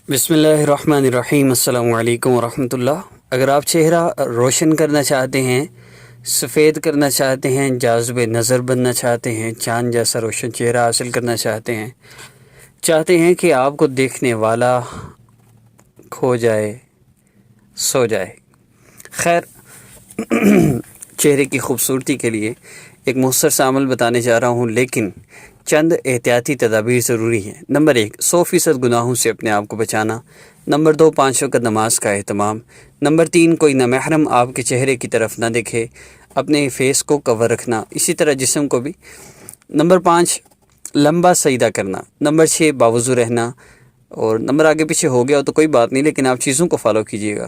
بسم اللہ الرحمن الرحیم۔ السلام علیکم ورحمۃ اللہ۔ اگر آپ چہرہ روشن کرنا چاہتے ہیں، سفید کرنا چاہتے ہیں، جاذب نظر بننا چاہتے ہیں، چاند جیسا روشن چہرہ حاصل کرنا چاہتے ہیں کہ آپ کو دیکھنے والا کھو جائے، سو جائے۔ خیر، چہرے کی خوبصورتی کے لیے ایک مختصر سا عمل بتانے جا رہا ہوں، لیکن چند احتیاطی تدابیر ضروری ہیں۔ نمبر 1، 100% گناہوں سے اپنے آپ کو بچانا۔ نمبر 2، 5 وقت نماز کا اہتمام۔ نمبر 3، کوئی نامحرم آپ کے چہرے کی طرف نہ دیکھے، اپنے فیس کو کور رکھنا، اسی طرح جسم کو بھی۔ نمبر 5، لمبا سجدہ کرنا۔ نمبر 6، باوضو رہنا۔ اور نمبر آگے پیچھے ہو گیا تو کوئی بات نہیں، لیکن آپ چیزوں کو فالو کیجیے گا۔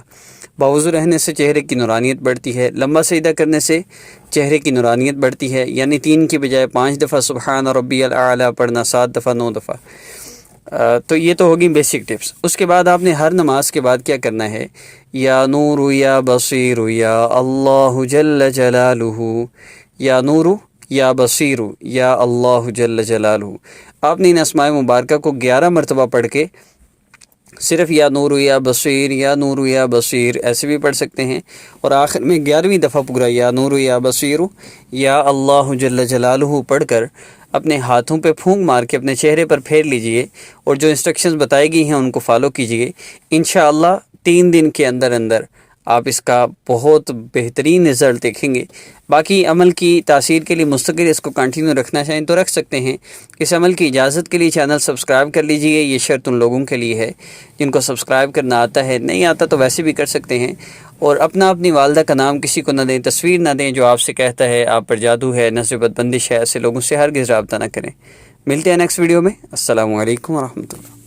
باوضو رہنے سے چہرے کی نورانیت بڑھتی ہے، لمبا سجدہ کرنے سے چہرے کی نورانیت بڑھتی ہے، یعنی 3 کی بجائے 5 دفعہ سبحان ربی الاعلیٰ پڑھنا، 7 دفعہ، 9 دفعہ۔ تو یہ تو ہوگی بیسک ٹپس۔ اس کے بعد آپ نے ہر نماز کے بعد کیا کرنا ہے؟ یا نور یا بصیر یا اللہ جل جلالہ، یا نور یا بصیر یا اللہ جل جلالہ۔ آپ نے ان اسماء مبارکہ کو 11 مرتبہ پڑھ کے صرف یا نور یا بصیر یا نور یا بصیر ایسے بھی پڑھ سکتے ہیں، اور آخر میں 11ویں دفعہ پورا یا نور یا بصیر یا اللہ جل جلالہ پڑھ کر اپنے ہاتھوں پہ پھونک مار کے اپنے چہرے پر پھیر لیجئے، اور جو انسٹرکشنز بتائی گئی ہیں ان کو فالو کیجئے۔ انشاءاللہ 3 دن کے اندر آپ اس کا بہت بہترین رزلٹ دیکھیں گے۔ باقی عمل کی تاثیر کے لیے مستقل اس کو کنٹینیو رکھنا چاہیں تو رکھ سکتے ہیں۔ اس عمل کی اجازت کے لیے چینل سبسکرائب کر لیجئے، یہ شرط ان لوگوں کے لیے ہے جن کو سبسکرائب کرنا آتا ہے، نہیں آتا تو ویسے بھی کر سکتے ہیں۔ اور اپنی والدہ کا نام کسی کو نہ دیں، تصویر نہ دیں جو آپ سے کہتا ہے آپ پر جادو ہے، نصیبت بندش ہے، ایسے لوگوں سے ہرگز رابطہ نہ کریں۔ ملتے ہیں نیکسٹ ویڈیو میں۔ السلام علیکم ورحمۃ اللہ۔